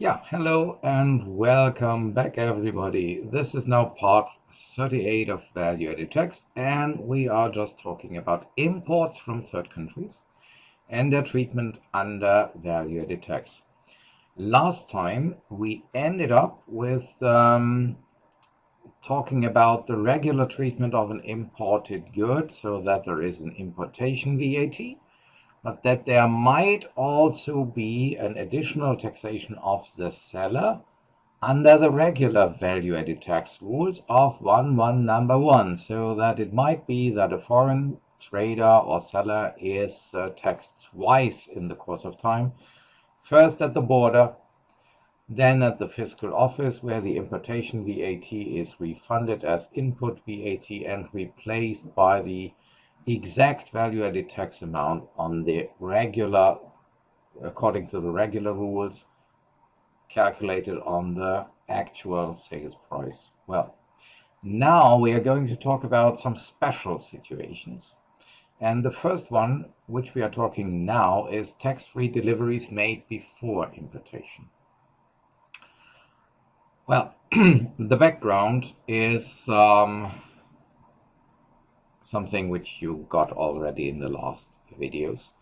Yeah, hello and welcome back, everybody. This is now part 38 of Value Added Tax, and we are just talking about imports from third countries and their treatment under Value Added Tax. Last time we ended up with talking about the regular treatment of an imported good, so that there is an importation VAT, but that there might also be an additional taxation of the seller under the regular value-added tax rules of 1.1 number 1, so that it might be that a foreign trader or seller is taxed twice in the course of time, first at the border, then at the fiscal office, where the importation VAT is refunded as input VAT and replaced by the exact value-added tax amount on the regular, according to the regular rules, calculated on the actual sales price. Well, now we are going to talk about some special situations. And the first one, which we are talking now, is tax-free deliveries made before importation. Well, the background is something which you got already in the last videos.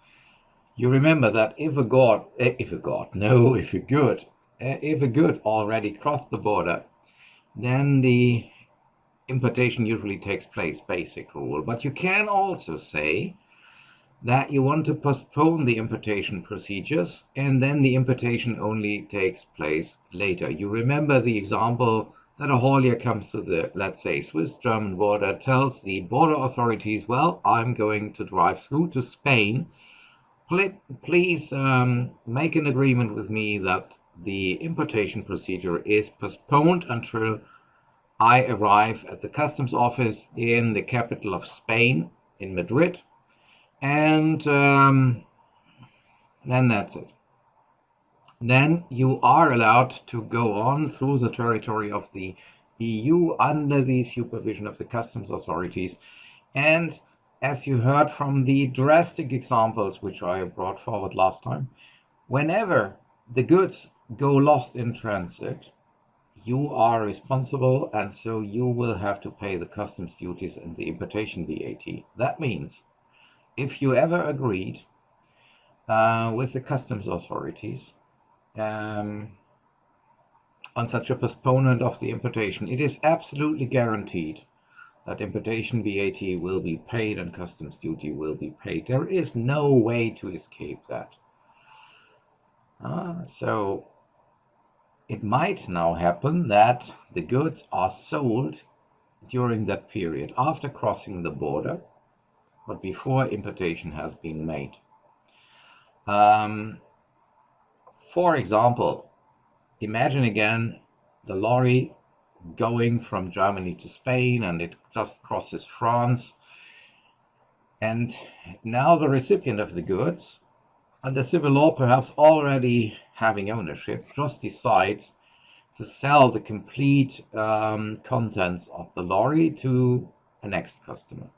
You remember that if a good already crossed the border, then the importation usually takes place, basic rule. But you can also say that you want to postpone the importation procedures, and then the importation only takes place later. You remember the example that a haulier comes to the, let's say, Swiss-German border, tells the border authorities, well, I'm going to drive through to Spain. Please make an agreement with me that the importation procedure is postponed until I arrive at the customs office in the capital of Spain, in Madrid, and then that's it. Then you are allowed to go on through the territory of the EU under the supervision of the customs authorities. And as you heard from the drastic examples which I brought forward last time, whenever the goods go lost in transit, you are responsible, and so you will have to pay the customs duties and the importation VAT. That means if you ever agreed with the customs authorities on such a postponement of the importation, it is absolutely guaranteed that importation VAT will be paid and customs duty will be paid. There is no way to escape that. So it might now happen that the goods are sold during that period after crossing the border, but before importation has been made. For example, imagine again the lorry going from Germany to Spain, and it just crosses France. And now the recipient of the goods, under civil law perhaps already having ownership, just decides to sell the complete contents of the lorry to a next customer.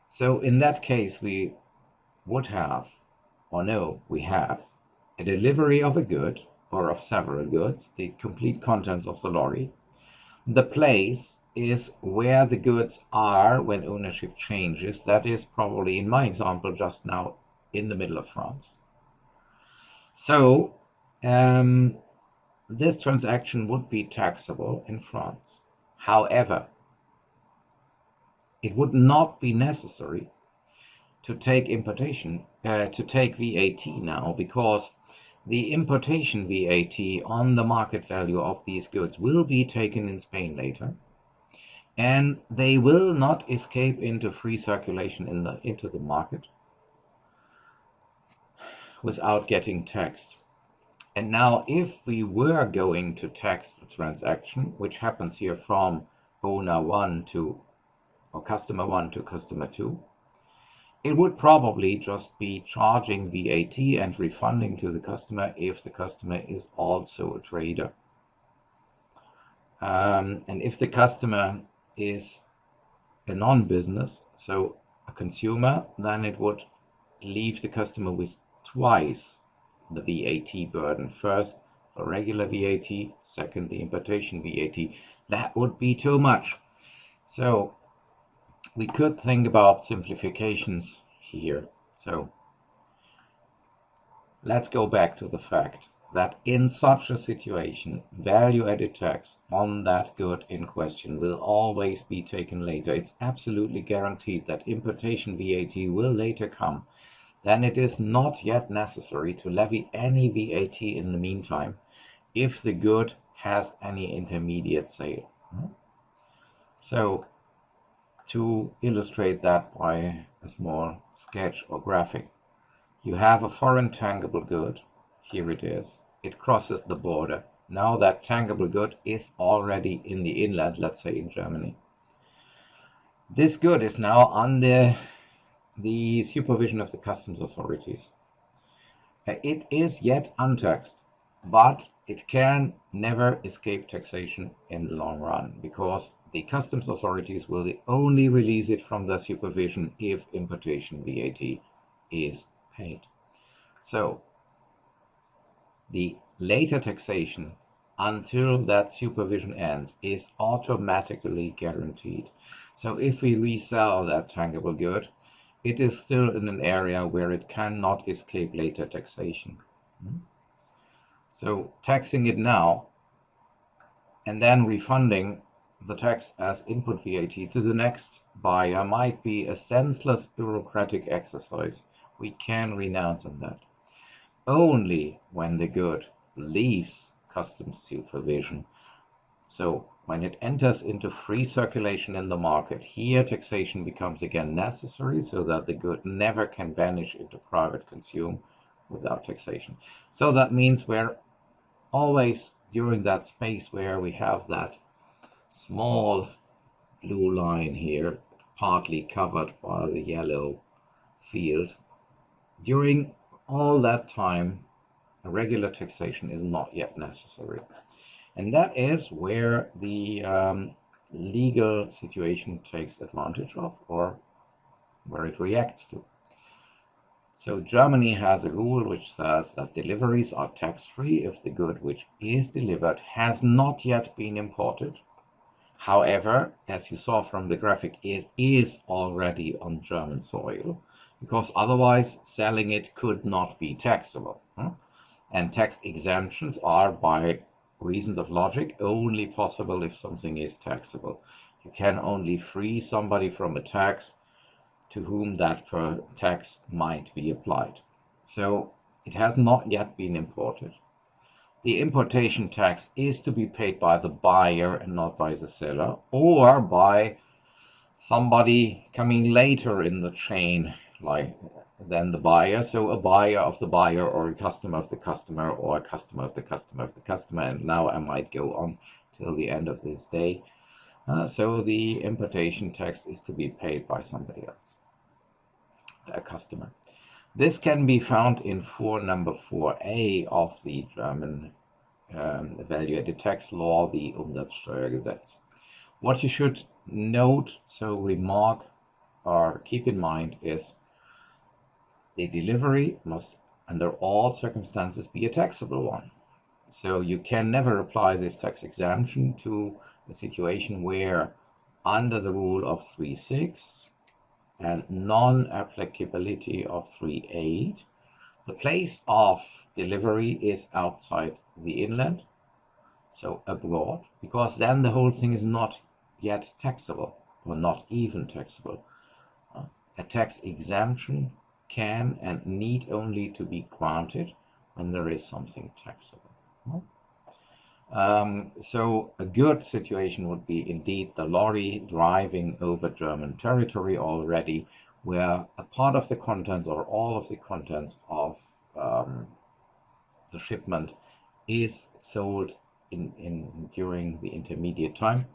So in that case, we would have, or no, we have a delivery of a good or of several goods, the complete contents of the lorry. The place is where the goods are when ownership changes. That is probably, in my example just now, in the middle of France. So this transaction would be taxable in France. However, it would not be necessary to take VAT now, because the importation VAT on the market value of these goods will be taken in Spain later, and they will not escape into free circulation into the market without getting taxed. And now, if we were going to tax the transaction, which happens here from owner 1 to, or customer 1 to customer 2, it would probably just be charging VAT and refunding to the customer if the customer is also a trader. And if the customer is a non-business, so a consumer, then it would leave the customer with twice the VAT burden. First the regular VAT, second the importation VAT. That would be too much. So we could think about simplifications here. So let's go back to the fact that in such a situation, value-added tax on that good in question will always be taken later. It's absolutely guaranteed that importation VAT will later come. Then it is not yet necessary to levy any VAT in the meantime if the good has any intermediate sale. So to illustrate that by a small sketch or graphic, you have a foreign tangible good. Here it is. It crosses the border. Now that tangible good is already in the inland, let's say in Germany. This good is now under the supervision of the customs authorities. It is yet untaxed, but it can never escape taxation in the long run because the customs authorities will only release it from their supervision if importation VAT is paid. So the later taxation until that supervision ends is automatically guaranteed. So if we resell that tangible good, it is still in an area where it cannot escape later taxation. So taxing it now and then refunding the tax as input VAT to the next buyer might be a senseless bureaucratic exercise. We can renounce on that. Only when the good leaves customs supervision. So when it enters into free circulation in the market, here taxation becomes again necessary so that the good never can vanish into private consume without taxation. So that means we're always during that space where we have that small blue line here, partly covered by the yellow field, during all that time, a regular taxation is not yet necessary. And that is where the legal situation takes advantage of, or where it reacts to. So Germany has a rule which says that deliveries are tax-free if the good which is delivered has not yet been imported. However, as you saw from the graphic, it is already on German soil, because otherwise selling it could not be taxable. And tax exemptions are, by reasons of logic, only possible if something is taxable. You can only free somebody from a tax to whom that tax might be applied. So it has not yet been imported. The importation tax is to be paid by the buyer and not by the seller, or by somebody coming later in the chain than the buyer. So a buyer of the buyer, or a customer of the customer, or a customer of the customer of the customer. And now I might go on till the end of this day. So the importation tax is to be paid by somebody else, a customer. This can be found in number 4a of the German value-added tax law, the Umsatzsteuergesetz. What you should note, so remark or keep in mind, is the delivery must under all circumstances be a taxable one. So you can never apply this tax exemption to a situation where, under the rule of 3.6 and non-applicability of 3.8, the place of delivery is outside the inland, so abroad, because then the whole thing is not yet taxable, or not even taxable. A tax exemption can and need only to be granted when there is something taxable. So a good situation would be indeed the lorry driving over German territory already, where a part of the contents or all of the contents of the shipment is sold during the intermediate time.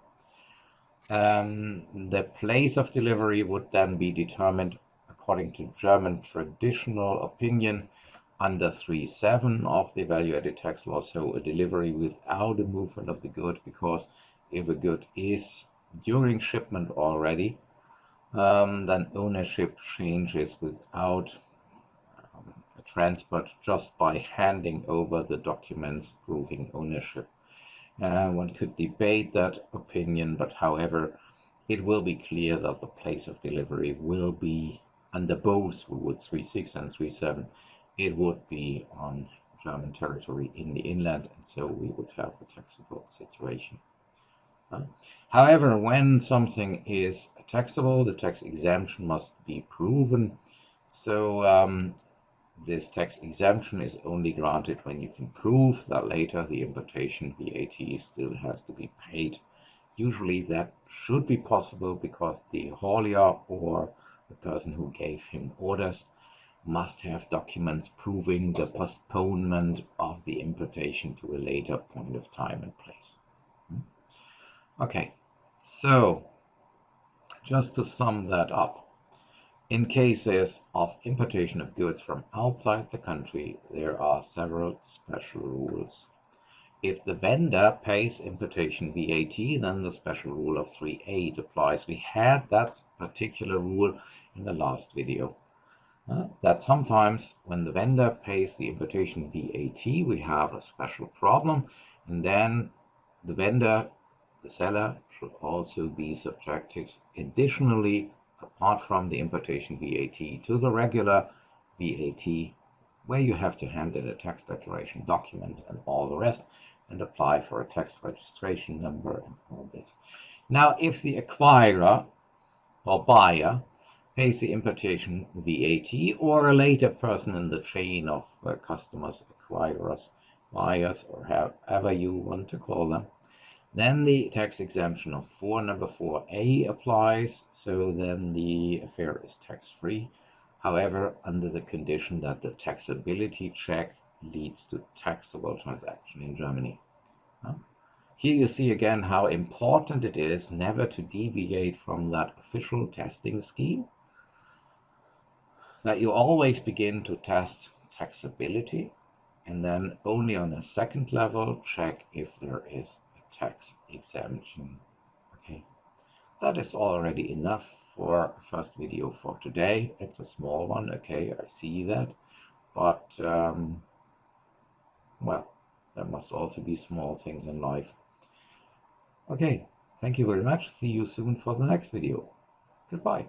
The place of delivery would then be determined according to German traditional opinion under 3.7 of the value-added tax law, so a delivery without a movement of the good, because if a good is during shipment already, then ownership changes without transferred just by handing over the documents proving ownership. One could debate that opinion, but however, it will be clear that the place of delivery will be under both rules 3.6 and 3.7. It would be on German territory in the inland, and so we would have a taxable situation. However, when something is taxable, the tax exemption must be proven. So this tax exemption is only granted when you can prove that later the importation VAT still has to be paid. Usually that should be possible because the haulier or the person who gave him orders must have documents proving the postponement of the importation to a later point of time and place. Okay, so just to sum that up, in cases of importation of goods from outside the country, there are several special rules. If the vendor pays importation VAT, then the special rule of 3.8 applies. We had that particular rule in the last video. That sometimes when the vendor pays the importation VAT, we have a special problem, and then the vendor, the seller, should also be subjected additionally, apart from the importation VAT, to the regular VAT, where you have to hand in a tax declaration, documents, and all the rest, and apply for a tax registration number and all this. Now, if the acquirer or buyer pays the importation VAT, or a later person in the chain of customers, acquirers, buyers, or however you want to call them, then the tax exemption of number 4A applies, so then the affair is tax-free. However, under the condition that the taxability check leads to taxable transaction in Germany. Here you see again how important it is never to deviate from that official testing scheme, that you always begin to test taxability and then only on a second level check if there is a tax exemption. Okay, that is already enough for a first video for today. It's a small one, okay, I see that, but well, there must also be small things in life. Okay, thank you very much. See you soon for the next video. Goodbye.